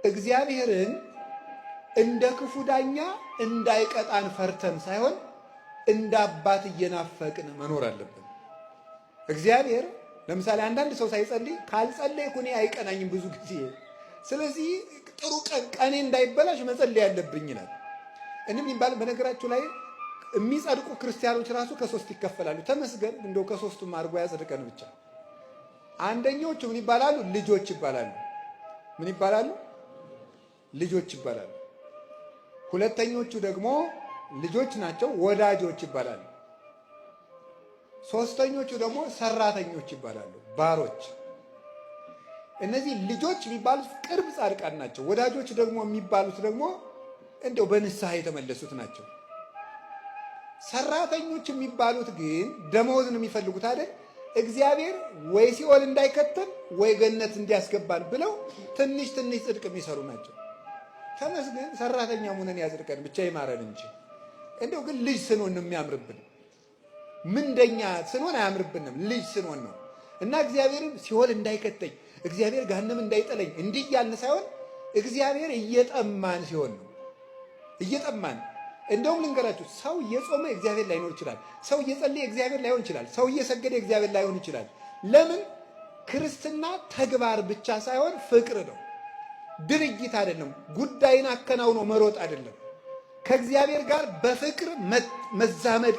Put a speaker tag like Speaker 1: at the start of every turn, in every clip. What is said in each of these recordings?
Speaker 1: እግዚአብሔርን እንደ ክፉ ዳኛ እንዳይቀጣን ፈርተን ሳይሆን እንደ አባት እየናፈቅን መኖር አለብን። እግዚአብሔር ለምሳሌ አንዳንድ ሰው ሳይጸልይ ካልጸለይኩ እኔ አይቀናኝም ብዙ ጊዜ፣ ስለዚህ ጥሩ ቀኔ እንዳይበላሽ መጸለይ ያለብኝ ይላል። እንዴ ይባል። በነገራችሁ ላይ የሚጸድቁ ክርስቲያኖች ራሱ ከሶስት ይከፈላሉ። ተመስገን እንደው ከሶስቱም አድርጎ ያጸድቀን ብቻ። አንደኞቹ ምን ይባላሉ? ልጆች ይባላሉ። ምን ይባላሉ? ልጆች ይባላሉ። ሁለተኞቹ ደግሞ ልጆች ናቸው፣ ወዳጆች ይባላሉ። ሶስተኞቹ ደግሞ ሰራተኞች ይባላሉ፣ ባሮች። እነዚህ ልጆች የሚባሉት ቅርብ ጻድቃን ናቸው። ወዳጆች ደግሞ የሚባሉት ደግሞ እንደው በንስሐ የተመለሱት ናቸው። ሰራተኞች የሚባሉት ግን ደመወዝ ነው የሚፈልጉት አይደል? እግዚአብሔር ወይ ሲኦል እንዳይከተል ወይ ገነት እንዲያስገባን ብለው ትንሽ ትንሽ ጽድቅ የሚሰሩ ናቸው። ተመስገን ሰራተኛ ሆነን ያጽድቀን ብቻ ይማረን እንጂ እንደው ግን ልጅ ስንሆን ነው የሚያምርብን። ምንደኛ ስንሆን አያምርብንም፣ ልጅ ስንሆን ነው። እና እግዚአብሔርን ሲኦል እንዳይከተኝ እግዚአብሔር ገሃነም እንዳይጠለኝ እንዲህ ያልን ሳይሆን እግዚአብሔር እየጠማን ሲሆን ነው። እየጠማን እንደውም ልንገራችሁ፣ ሰው እየጾመ እግዚአብሔር ላይኖር ይችላል። ሰው እየጸለየ እግዚአብሔር ላይሆን ይችላል። ሰው እየሰገደ እግዚአብሔር ላይሆን ይችላል። ለምን? ክርስትና ተግባር ብቻ ሳይሆን ፍቅር ነው። ድርጊት አይደለም። ጉዳይን አከናውኖ መሮጥ አይደለም። ከእግዚአብሔር ጋር በፍቅር መዛመድ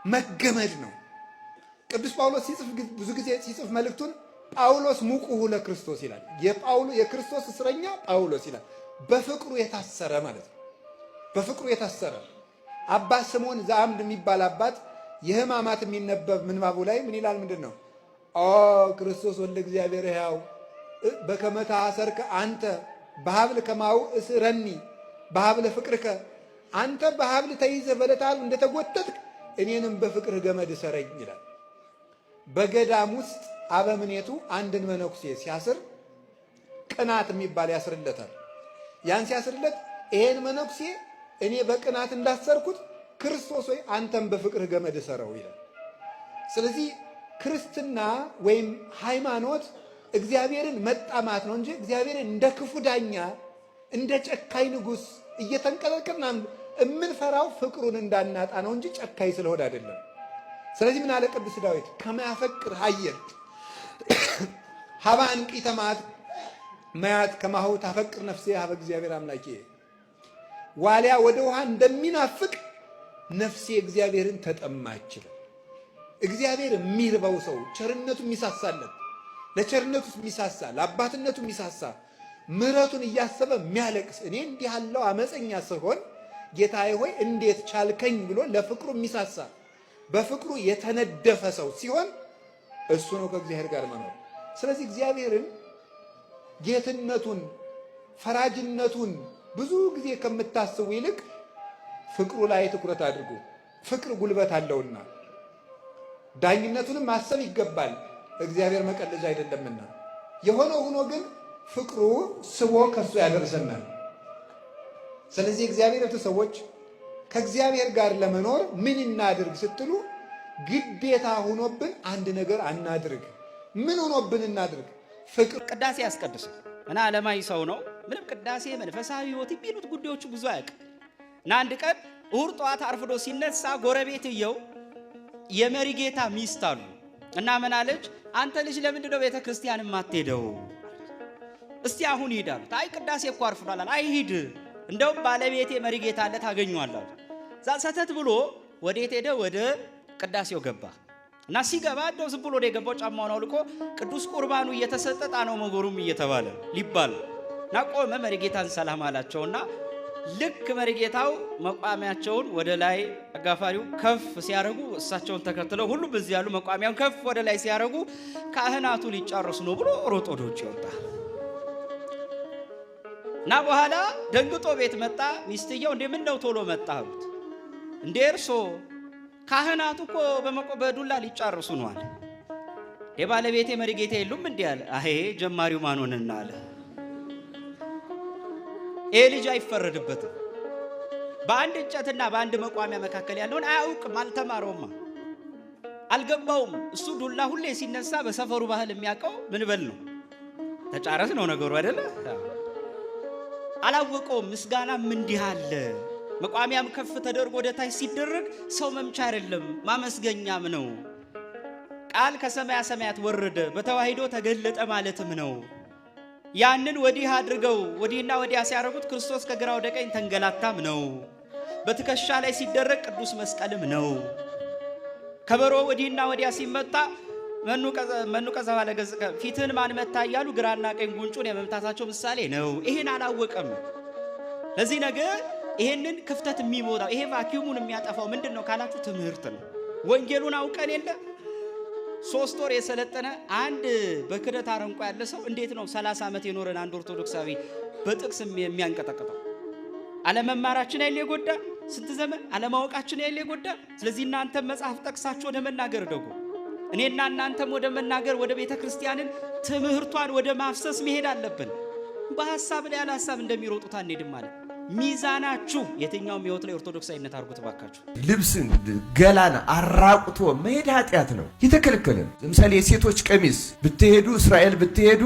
Speaker 1: መገመድ ነው። ቅዱስ ጳውሎስ ሲጽፍ ብዙ ጊዜ ሲጽፍ መልእክቱን ጳውሎስ ሙቁሁ ለክርስቶስ ይላል። የክርስቶስ እስረኛ ጳውሎስ ይላል። በፍቅሩ የታሰረ ማለት ነው። በፍቅሩ የታሰረ አባ ስምዖን ዘአምድ የሚባል አባት የሕማማት የሚነበብ ምንባቡ ላይ ምን ይላል? ምንድን ነው? ኦ ክርስቶስ ወልደ እግዚአብሔር ሕያው በከመ ተአሰርከ አንተ በሀብል ከማሁ እስረኒ በሀብል ፍቅርከ፣ አንተ በሀብል ተይዘህ በዕለተ ዓርብ እንደተጎተትክ እኔንም በፍቅር ገመድ እሰረኝ ይላል። በገዳም ውስጥ አበምኔቱ አንድን መነኩሴ ሲያስር ቅናት የሚባል ያስርለታል። ያን ሲያስርለት ይሄን መነኩሴ እኔ በቅናት እንዳሰርኩት ክርስቶስ ሆይ አንተም በፍቅር ገመድ እሰረው ይላል። ስለዚህ ክርስትና ወይም ሃይማኖት እግዚአብሔርን መጣማት ነው እንጂ እግዚአብሔርን እንደ ክፉ ዳኛ እንደ ጨካኝ ንጉሥ እየተንቀለቀልን የምንፈራው ፍቅሩን እንዳናጣ ነው እንጂ ጨካኝ ስለሆነ አይደለም። ስለዚህ ምን አለ ቅዱስ ዳዊት? ከማያፈቅር ሀየል ሀበ አንቂተ መዓት ከማሁ ታፈቅር ነፍሴ ሀበ እግዚአብሔር አምላኬ። ዋሊያ ወደ ውሃ እንደሚናፍቅ ነፍሴ እግዚአብሔርን ተጠማች። እግዚአብሔር የሚርበው ሰው ቸርነቱ የሚሳሳለት፣ ለቸርነቱ የሚሳሳ፣ ለአባትነቱ የሚሳሳ፣ ምሕረቱን እያሰበ የሚያለቅስ፣ እኔ እንዲህ ያለው አመፀኛ ስሆን ጌታዬ ሆይ እንዴት ቻልከኝ ብሎ ለፍቅሩ የሚሳሳ በፍቅሩ የተነደፈ ሰው ሲሆን እሱ ነው ከእግዚአብሔር ጋር መኖር። ስለዚህ እግዚአብሔርን ጌትነቱን ፈራጅነቱን ብዙ ጊዜ ከምታስቡ ይልቅ ፍቅሩ ላይ ትኩረት አድርጉ። ፍቅር ጉልበት አለውና ዳኝነቱንም ማሰብ ይገባል። እግዚአብሔር መቀለጃ አይደለምና። የሆነ ሆኖ ግን ፍቅሩ ስቦ ከሱ ያደርሰናል። ስለዚህ እግዚአብሔር ሰዎች ከእግዚአብሔር ጋር ለመኖር ምን እናድርግ ስትሉ ግዴታ ሆኖብን አንድ ነገር አናድርግ። ምን ሆኖብን እናድርግ? ፍቅር።
Speaker 2: ቅዳሴ ያስቀድስ እና ዓለማዊ ሰው ነው። ምንም ቅዳሴ መንፈሳዊ ሕይወት የሚሉት ጉዳዮቹ ብዙ አያውቅም። እና አንድ ቀን እሑድ ጠዋት አርፍዶ ሲነሳ ጎረቤትየው የመሪ ጌታ ሚስት አሉ እና ምን አለች? አንተ ልጅ ለምንድን ነው ቤተ ክርስቲያን የማትሄደው? እስቲ አሁን ሂድ አሉት። አይ ቅዳሴ እኮ አርፍዷል። አይ ሂድ፣ እንደውም ባለቤቴ መሪ ጌታ አለ ታገኘዋለህ። እዛ ሰተት ብሎ ወዴት ሄደ? ወደ ቅዳሴው ገባ እና ሲገባ እንደው ዝም ብሎ ወደ ገባው ጫማውን አውልቆ ቅዱስ ቁርባኑ እየተሰጠ ጣናው መጎሩም እየተባለ ሊባል እና ቆመ። መሪ ጌታን ሰላም አላቸውና ልክ መሪ ጌታው መቋሚያቸውን ወደ ላይ አጋፋሪው ከፍ ሲያረጉ እሳቸውን ተከትለው ሁሉ በዚህ ያሉ መቋሚያውን ከፍ ወደ ላይ ሲያረጉ ካህናቱ ሊጨርሱ ነው ብሎ ሮጦ ወደ ውጭ ወጣ እና በኋላ ደንግጦ ቤት መጣ። ሚስትየው እንዴ ምን ነው ቶሎ መጣ አሉት። እንዴ እርሶ ካህናቱ እኮ በዱላ ሊጨርሱ ነው አለ። የባለቤቴ መሪ ጌታ የሉም እንዴ አለ። አሄ ጀማሪው ማን ሆነና አለ። ይሄ ልጅ አይፈረድበትም። በአንድ እንጨትና በአንድ መቋሚያ መካከል ያለውን አያውቅም፣ አልተማረውማ፣ አልገባውም። እሱ ዱላ ሁሌ ሲነሳ በሰፈሩ ባህል የሚያውቀው ምን በል ነው ተጫረስ ነው ነገሩ አይደለ? አላወቀውም። ምስጋናም እንዲህ አለ። መቋሚያም ከፍ ተደርጎ ወደ ታች ሲደረግ ሰው መምቻ አይደለም ማመስገኛም ነው። ቃል ከሰማያ ሰማያት ወረደ በተዋሂዶ ተገለጠ ማለትም ነው። ያንን ወዲህ አድርገው ወዲህና ወዲያ ሲያረጉት ክርስቶስ ከግራ ወደ ቀኝ ተንገላታም ነው። በትከሻ ላይ ሲደረግ ቅዱስ መስቀልም ነው። ከበሮ ወዲህና ወዲያ ሲመታ መኑ ቀዘባ ለገጽከ ፊትን ማን መታ እያሉ ግራና ቀኝ ጉንጩን የመምታታቸው ምሳሌ ነው። ይሄን አላወቀም። ለዚህ ነገር ይሄንን ክፍተት የሚሞላው ይሄ ቫኪዩሙን የሚያጠፋው ምንድነው ካላችሁ ትምህርት ነው። ወንጌሉን አውቀን የለ 3 ወር የሰለጠነ አንድ በክደት አረንቋ ያለ ሰው እንዴት ነው 30 ዓመት የኖረን አንድ ኦርቶዶክሳዊ በጥቅስ የሚያንቀጠቅጠው? አለመማራችን አይል የጎዳ ስንት ዘመን አለማወቃችን አይል የጎዳ። ስለዚህ እናንተም መጽሐፍ ጠቅሳችሁ ወደ መናገር ደጉ። እኔና እናንተም ወደ መናገር ወደ ቤተ ክርስቲያንን ትምህርቷን ወደ ማፍሰስ መሄድ አለብን። በሐሳብ ላይ ያለ ሐሳብ እንደሚሮጡት አንሄድም ማለት ሚዛናችሁ የትኛውም ህይወት ላይ ኦርቶዶክሳዊነት አድርጉት ባካችሁ።
Speaker 3: ልብስን ገላን አራቁቶ መሄድ ኃጢአት ነው፣ የተከለከለ ነው። ለምሳሌ የሴቶች ቀሚስ ብትሄዱ እስራኤል ብትሄዱ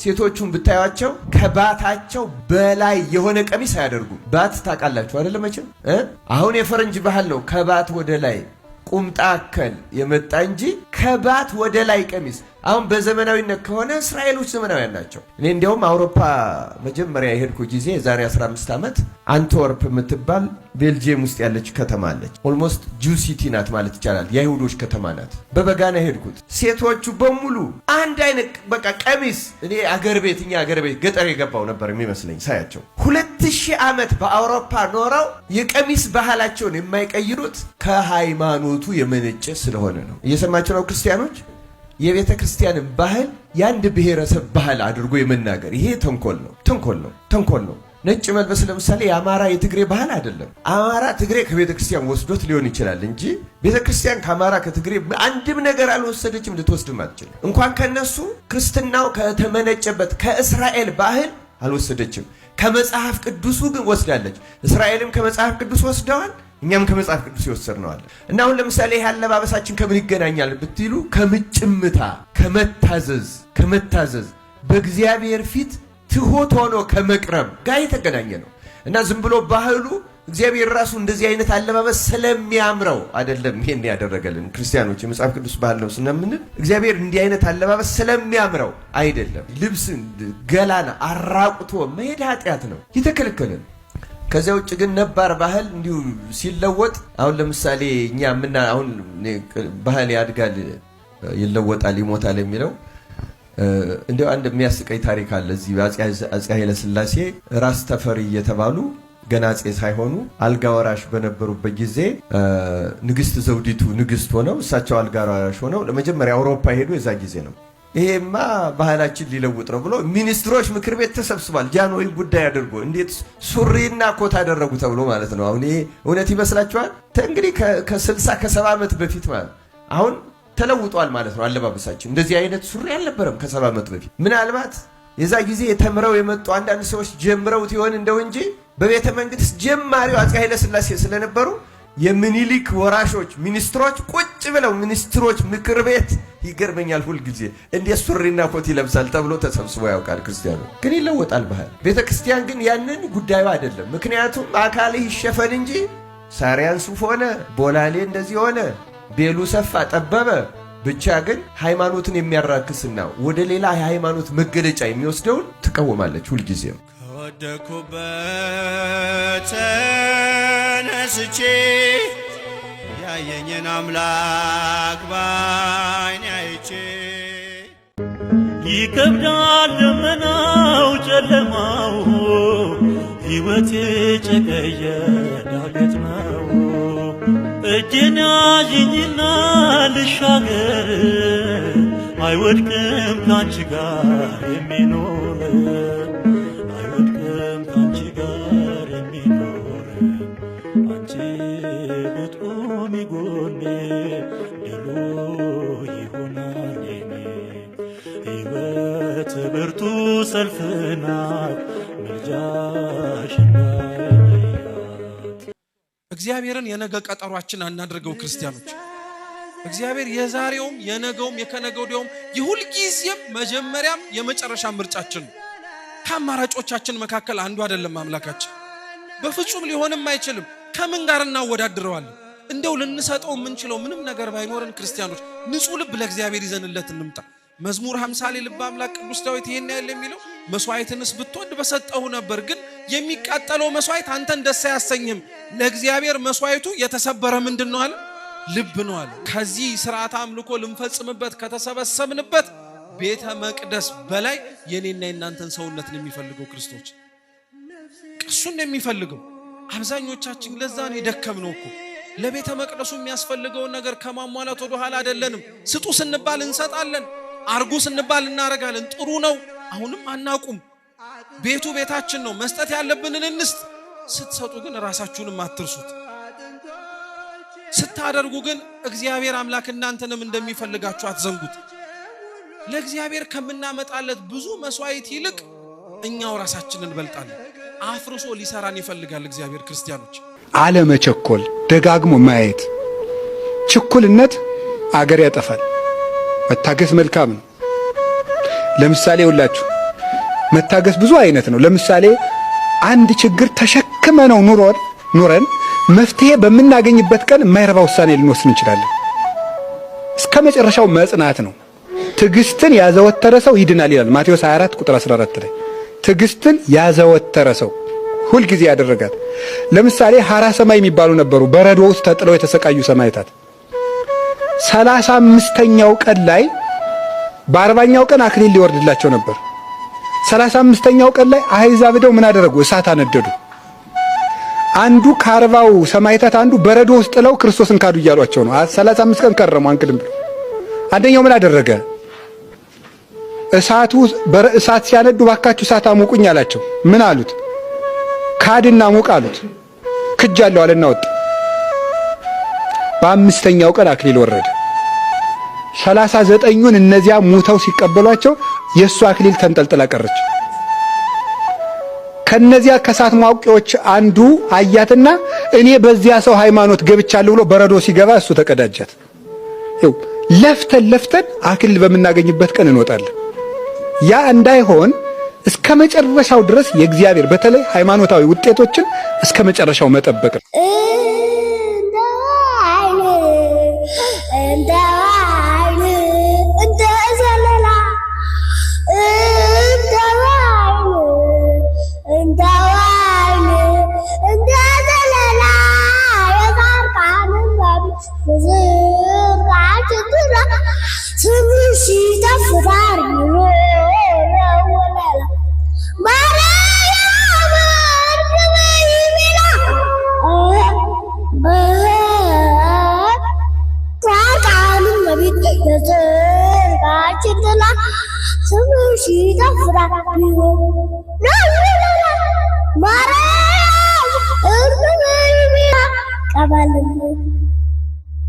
Speaker 3: ሴቶቹን ብታዩአቸው ከባታቸው በላይ የሆነ ቀሚስ አያደርጉም። ባት ታውቃላችሁ አይደል? መቼም አሁን የፈረንጅ ባህል ነው ከባት ወደ ላይ ቁምጣ አከል የመጣ እንጂ ከባት ወደ ላይ ቀሚስ። አሁን በዘመናዊነት ከሆነ እስራኤሎች ዘመናዊያን ናቸው። እኔ እንዲያውም አውሮፓ መጀመሪያ የሄድኩ ጊዜ የዛሬ 15 ዓመት አንትወርፕ የምትባል ቤልጂየም ውስጥ ያለች ከተማ አለች። ኦልሞስት ጁ ሲቲ ናት ማለት ይቻላል። የአይሁዶች ከተማ ናት። በበጋና ሄድኩት። ሴቶቹ በሙሉ አንድ አይነት በቃ ቀሚስ። እኔ አገር ቤት ገጠር የገባው ነበር የሚመስለኝ ሳያቸው። 2000 ዓመት በአውሮፓ ኖረው የቀሚስ ባህላቸውን የማይቀይሩት ከሃይማኖቱ የመነጨ ስለሆነ ነው። እየሰማችሁ ነው ክርስቲያኖች? የቤተ ክርስቲያንን ባህል የአንድ ብሔረሰብ ባህል አድርጎ የመናገር ይሄ ተንኮል ነው። ነጭ መልበስ ለምሳሌ የአማራ የትግሬ ባህል አይደለም። አማራ ትግሬ ከቤተ ክርስቲያን ወስዶት ሊሆን ይችላል እንጂ ቤተ ክርስቲያን ከአማራ ከትግሬ አንድም ነገር አልወሰደችም፣ ልትወስድም አትችልም። እንኳን ከነሱ ክርስትናው ከተመነጨበት ከእስራኤል ባህል አልወሰደችም። ከመጽሐፍ ቅዱሱ ግን ወስዳለች። እስራኤልም ከመጽሐፍ ቅዱስ ወስደዋል፣ እኛም ከመጽሐፍ ቅዱስ ይወሰድነዋል። እና አሁን ለምሳሌ ይሄ አለባበሳችን ከምን ይገናኛል ብትሉ ከምጭምታ ከመታዘዝ በእግዚአብሔር ፊት ትሁት ሆኖ ከመቅረብ ጋር የተገናኘ ነው። እና ዝም ብሎ ባህሉ እግዚአብሔር ራሱ እንደዚህ አይነት አለባበስ ስለሚያምረው አይደለም ይሄን ያደረገልን። ክርስቲያኖች የመጽሐፍ ቅዱስ ባህል ነው ስለምንል እግዚአብሔር እንዲህ አይነት አለባበስ ስለሚያምረው አይደለም። ልብስን ገላን አራቁቶ መሄድ ኃጢአት ነው፣ የተከለከለ ነው። ከዚያ ውጭ ግን ነባር ባህል እንዲሁ ሲለወጥ አሁን ለምሳሌ እኛ አሁን ባህል ያድጋል፣ ይለወጣል፣ ይሞታል የሚለው እንዲሁ አንድ የሚያስቀኝ ታሪክ አለ። እዚህ አፄ ኃይለ ሥላሴ ራስ ተፈሪ እየተባሉ ገና አፄ ሳይሆኑ አልጋ ወራሽ በነበሩበት ጊዜ ንግስት ዘውዲቱ ንግስት ሆነው እሳቸው አልጋ ወራሽ ሆነው ለመጀመሪያ አውሮፓ ሄዱ። የዛ ጊዜ ነው ይሄማ ባህላችን ሊለውጥ ነው ብሎ ሚኒስትሮች ምክር ቤት ተሰብስቧል። ጃንሆይ ጉዳይ አድርጎ እንዴት ሱሪና ኮት አደረጉ ተብሎ ማለት ነው። አሁን ይሄ እውነት ይመስላችኋል? እንግዲህ ከ60 ከ70 ዓመት በፊት ማለት አሁን ተለውጧል ማለት ነው አለባበሳችን። እንደዚህ አይነት ሱሪ አልነበረም ከ70 ዓመት በፊት። ምናልባት የዛ ጊዜ ተምረው የመጡ አንዳንድ ሰዎች ጀምረውት ይሆን እንደው እንጂ በቤተ መንግስት ጀማሪው አፄ ኃይለ ሥላሴ ስለነበሩ የምኒልክ ወራሾች ሚኒስትሮች ቁጭ ብለው ሚኒስትሮች ምክር ቤት ይገርመኛል ሁልጊዜ እንዴት ሱሪና ኮት ይለብሳል ተብሎ ተሰብስቦ ያውቃል። ክርስቲያኑ ግን ይለወጣል ባህል። ቤተ ክርስቲያን ግን ያንን ጉዳዩ አይደለም። ምክንያቱም አካልህ ይሸፈን እንጂ ሳሪያን ሱፍ ሆነ ቦላሌ እንደዚህ ሆነ ቤሉ ሰፋ ጠበበ ብቻ ግን ሃይማኖትን የሚያራክስና ወደ ሌላ የሃይማኖት መገለጫ የሚወስደውን ትቃወማለች ሁልጊዜም።
Speaker 4: ከወደኩበት ተነስቼ ያየኝን አምላክ ባይኔ አይቼ
Speaker 5: ይከብዳል ደመናው ጨለማው ሕይወቴ ጨቀየ ዳገት ነው። እጄን ያዥኝና ልሻገር አይወድቅም ካንቺ ጋር የሚኖር አይወድቅም ካንቺ ጋር የሚኖር አንቺ ብትቆሚ ጎኔ ድሉ ይሆናል የኔ ሕይወት ብርቱ ሰልፍ ናት ምልጃሽ እንዳይለያት።
Speaker 6: እግዚአብሔርን የነገ ቀጠሯችን አናድርገው ክርስቲያኖች። እግዚአብሔር የዛሬውም የነገውም የከነገ ወዲያውም የሁል ጊዜም መጀመሪያም የመጨረሻ ምርጫችን ነው። ከአማራጮቻችን መካከል አንዱ አይደለም አምላካችን። በፍጹም ሊሆንም አይችልም። ከምን ጋር እናወዳድረዋለን? እንደው ልንሰጠው የምንችለው ምንም ነገር ባይኖርን ክርስቲያኖች ንጹህ ልብ ለእግዚአብሔር ይዘንለት እንምጣ። መዝሙር 50 ላይ ልበ አምላክ ቅዱስ ዳዊት ይሄን ያለ የሚለው መስዋዕትንስ ብትወድ በሰጠሁ ነበር፣ ግን የሚቃጠለው መስዋዕት አንተን ደስ አያሰኝም። ለእግዚአብሔር መስዋዕቱ የተሰበረ ምንድነው አለ? ልብ ነው አለ። ከዚህ ሥርዓተ አምልኮ ልንፈጽምበት ከተሰበሰብንበት ቤተ መቅደስ በላይ የኔና የናንተን ሰውነት ነው የሚፈልገው ክርስቶስ። እሱን ነው የሚፈልገው። አብዛኞቻችን ለዛ ነው የደከምነው እኮ። ለቤተ መቅደሱ የሚያስፈልገውን ነገር ከማሟላት ወደ ኋላ አይደለንም። ስጡ ስንባል እንሰጣለን፣ አርጉ ስንባል እናረጋለን። ጥሩ ነው፣ አሁንም አናቁም። ቤቱ ቤታችን ነው፣ መስጠት ያለብንን እንስጥ። ስትሰጡ ግን ራሳችሁንም አትርሱት። ስታደርጉ ግን እግዚአብሔር አምላክ እናንተንም እንደሚፈልጋችሁ አትዘንጉት። ለእግዚአብሔር ከምናመጣለት ብዙ መስዋዕት ይልቅ እኛው ራሳችንን እንበልጣለን። አፍርሶ ሊሰራን ይፈልጋል እግዚአብሔር። ክርስቲያኖች
Speaker 1: አለመቸኮል፣ ደጋግሞ ማየት። ችኩልነት አገር ያጠፋል። መታገስ መልካም ነው። ለምሳሌ ሁላችሁ መታገስ ብዙ አይነት ነው። ለምሳሌ አንድ ችግር ተሸክመነው ኑረን መፍትሄ በምናገኝበት ቀን የማይረባ ውሳኔ ልንወስን እንችላለን። እስከ መጨረሻው መጽናት ነው። ትዕግስትን ያዘወተረ ሰው ይድናል ይላል ማቴዎስ 24 ቁጥር 14 ላይ። ትዕግስትን ያዘወተረ ሰው ሁል ጊዜ ያደረጋት። ለምሳሌ ሐራ ሰማይ የሚባሉ ነበሩ፣ በረዶ ውስጥ ተጥለው የተሰቃዩ ሰማዕታት። 35ኛው ቀን ላይ በ40ኛው ቀን አክሊል ሊወርድላቸው ነበር። 35ኛው ቀን ላይ አሕዛብ ደው ምን አደረጉ? እሳት አነደዱ። አንዱ ከ40ው ሰማዕታት አንዱ በረዶ ውስጥ ጥለው ክርስቶስን ካዱ እያሏቸው ነው። 35 ቀን ከረሙ አንክድም ብለው። አንደኛው ምን አደረገ? እሳት ሲያነዱ ባካችሁ እሳት አሙቁኝ አላቸው። ምን አሉት? ካድና ሙቅ አሉት። ክጃለሁ አለና ወጣ። በ5ኛው ቀን አክሊል ወረደ። 39ኙን እነዚያ ሙተው ሲቀበሏቸው የእሱ አክሊል ተንጠልጥላ ቀረች። ከነዚያ ከእሳት ማውቂዎች አንዱ አያትና እኔ በዚያ ሰው ሃይማኖት ገብቻለሁ ብሎ በረዶ ሲገባ እሱ ተቀዳጃት። ለፍተን አክሊል በምናገኝበት ቀን እንወጣለን። ያ እንዳይሆን እስከ መጨረሻው ድረስ የእግዚአብሔር በተለይ ሃይማኖታዊ ውጤቶችን እስከ መጨረሻው መጠበቅ ነው።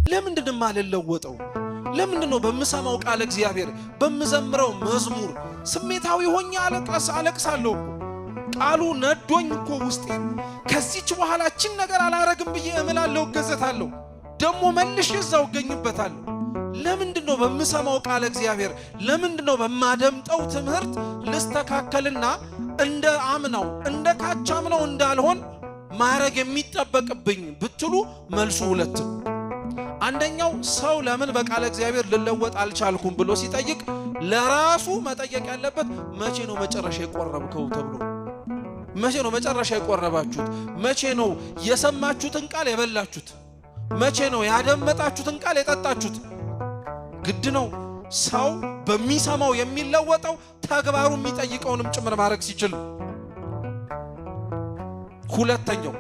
Speaker 6: ለምንድን ማልለወጠው? ለምንድነው በመሰማው ቃል እግዚአብሔር በመዘምረው መዝሙር ስሜታዊ ሆኜ አለቅሳለሁ? ቃሉ ነዶኝ እኮ ውስጤ ከዚች በኋላችን ነገር አላረግም ብዬ እምላለሁ፣ ገዘታለሁ፣ ደሞ መልሼ እዛው ገኝበታለሁ። ለምንድነው በመሰማው ቃል እግዚአብሔር ለምንድነው በማደምጠው ትምህርት ልስተካከልና እንደ አምናው እንደ ካቻምናው እንዳልሆን ማረግ የሚጠበቅብኝ ብትሉ መልሱ ሁለት ነው። አንደኛው ሰው ለምን በቃለ እግዚአብሔር ልለወጥ አልቻልኩም ብሎ ሲጠይቅ ለራሱ መጠየቅ ያለበት መቼ ነው መጨረሻ የቆረብከው ተብሎ። መቼ ነው መጨረሻ የቆረባችሁት? መቼ ነው የሰማችሁትን ቃል የበላችሁት? መቼ ነው ያደመጣችሁትን ቃል የጠጣችሁት? ግድ ነው ሰው በሚሰማው የሚለወጠው ተግባሩ የሚጠይቀውንም ጭምር ማድረግ ሲችል። ሁለተኛው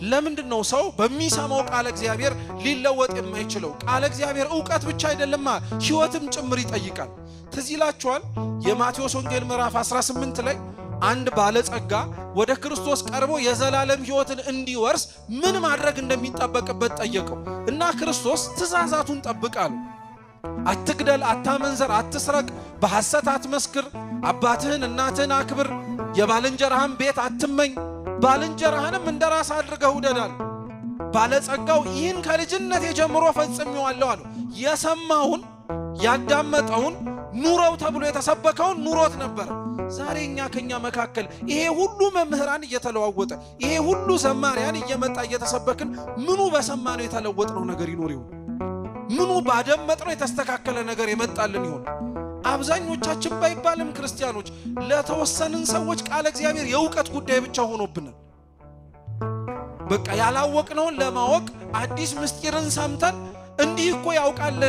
Speaker 6: ለምንድነው ሰው በሚሰማው ቃል እግዚአብሔር ሊለወጥ የማይችለው? ቃል እግዚአብሔር ዕውቀት ብቻ አይደለማ ሕይወትም ጭምር ይጠይቃል። ትዝ ይላችኋል የማቴዎስ ወንጌል ምዕራፍ 18 ላይ አንድ ባለጸጋ ወደ ክርስቶስ ቀርቦ የዘላለም ሕይወትን እንዲወርስ ምን ማድረግ እንደሚጠበቅበት ጠየቀው እና ክርስቶስ ትእዛዛቱን ጠብቃሉ። አትግደል፣ አታመንዘር፣ አትስረቅ፣ በሐሰት አትመስክር፣ አባትህን እናትህን አክብር፣ የባልንጀራህን ቤት አትመኝ፣ ባልንጀራህንም እንደራስ አድርገህ ውደዳል። ባለጸጋው ይህን ከልጅነት ጀምሮ ፈጽሜዋለሁ አለው። የሰማውን ያዳመጠውን ኑሮው ተብሎ የተሰበከውን ኑሮት ነበር። ዛሬ ከኛ መካከል ይሄ ሁሉ መምህራን እየተለዋወጠ ይሄ ሁሉ ዘማሪያን እየመጣ እየተሰበክን ምኑ በሰማነው የተለወጥነው ነገር ይኖር ይሆን? ምኑ ባደመጥነው የተስተካከለ ነገር የመጣልን ይሆን? አብዛኞቻችን ባይባልም ክርስቲያኖች ለተወሰንን ሰዎች ቃለ እግዚአብሔር የእውቀት ጉዳይ ብቻ ሆኖብናል። በቃ ያላወቅነውን ለማወቅ አዲስ ምስጢርን ሰምተን እንዲህ እኮ ያውቃል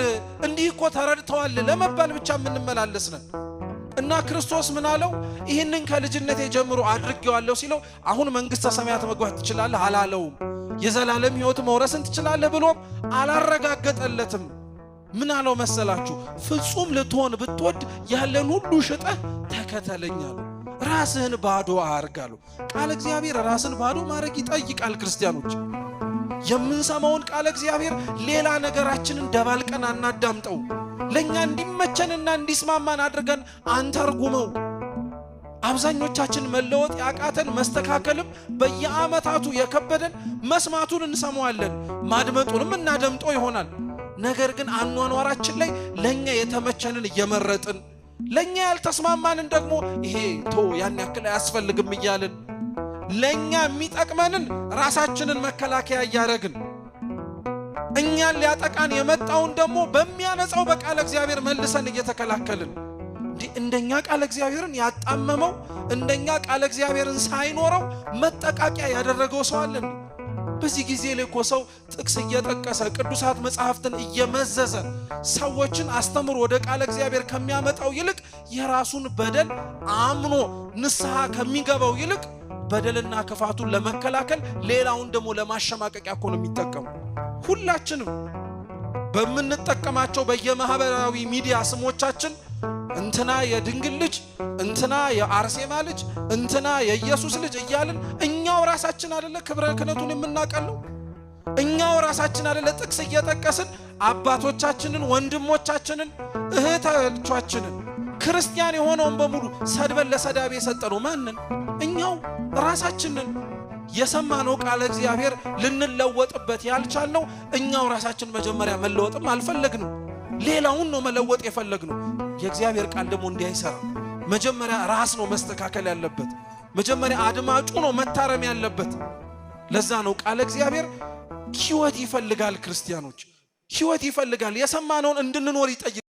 Speaker 6: እንዲህ እኮ ተረድተዋል ለመባል ብቻ የምንመላለስ ነን። እና ክርስቶስ ምን አለው? ይህንን ከልጅነቴ ጀምሮ አድርጌዋለሁ ሲለው አሁን መንግሥተ ሰማያት መግባት ትችላለህ አላለውም። የዘላለም ሕይወት መውረስን ትችላለህ ብሎም አላረጋገጠለትም። ምን አለው መሰላችሁ? ፍጹም ልትሆን ብትወድ ያለን ሁሉ ሽጠህ ተከተለኝ አለው። ራስህን ባዶ አርግ አለው። ቃል እግዚአብሔር ራስን ባዶ ማድረግ ይጠይቃል። ክርስቲያኖች የምንሰማውን ቃል እግዚአብሔር ሌላ ነገራችንን ደባልቀን አናዳምጠው። ለኛ እንዲመቸንና እንዲስማማን አድርገን አንተርጉመው። አብዛኞቻችን መለወጥ ያቃተን መስተካከልም በየዓመታቱ የከበደን መስማቱን እንሰማዋለን፣ ማድመጡንም እናደምጠው ይሆናል። ነገር ግን አኗኗራችን ላይ ለኛ የተመቸንን እየመረጥን ለኛ ያልተስማማንን ደግሞ ይሄ ያን ያክል አያስፈልግም እያልን ለኛ የሚጠቅመንን ራሳችንን መከላከያ እያደረግን እኛን ሊያጠቃን የመጣውን ደግሞ በሚያነጻው በቃል እግዚአብሔር መልሰን እየተከላከልን እንደኛ ቃል እግዚአብሔርን ያጣመመው እንደኛ ቃል እግዚአብሔርን ሳይኖረው መጠቃቂያ ያደረገው ሰው አለ። በዚህ ጊዜ ላይ እኮ ሰው ጥቅስ እየጠቀሰ ቅዱሳት መጻሕፍትን እየመዘዘ ሰዎችን አስተምሮ ወደ ቃል እግዚአብሔር ከሚያመጣው ይልቅ የራሱን በደል አምኖ ንስሐ ከሚገባው ይልቅ በደልና ክፋቱን ለመከላከል ሌላውን ደግሞ ለማሸማቀቂያ እኮ ነው የሚጠቀሙ። ሁላችንም በምንጠቀማቸው በየማህበራዊ ሚዲያ ስሞቻችን እንትና የድንግል ልጅ፣ እንትና የአርሴማ ልጅ፣ እንትና የኢየሱስ ልጅ እያልን እኛው ራሳችን አይደለ ክብረ ክህነቱን የምናቀለው? እኛው ራሳችን አይደለ ጥቅስ እየጠቀስን አባቶቻችንን፣ ወንድሞቻችንን፣ እህቶቻችንን ክርስቲያን የሆነውን በሙሉ ሰድበን ለሰዳቢ የሰጠነው ማንን? እኛው ራሳችንን። የሰማነው ቃል እግዚአብሔር ልንለወጥበት ያልቻልነው እኛው ራሳችን መጀመሪያ መለወጥም አልፈለግንም፣ ሌላውን ነው መለወጥ የፈለግነው። የእግዚአብሔር ቃል ደግሞ እንዲህ አይሰራም። መጀመሪያ ራስ ነው መስተካከል ያለበት። መጀመሪያ አድማጩ ነው መታረም ያለበት። ለዛ ነው ቃል እግዚአብሔር ሕይወት ይፈልጋል። ክርስቲያኖች ሕይወት ይፈልጋል። የሰማነውን እንድንኖር ይጠይቃል።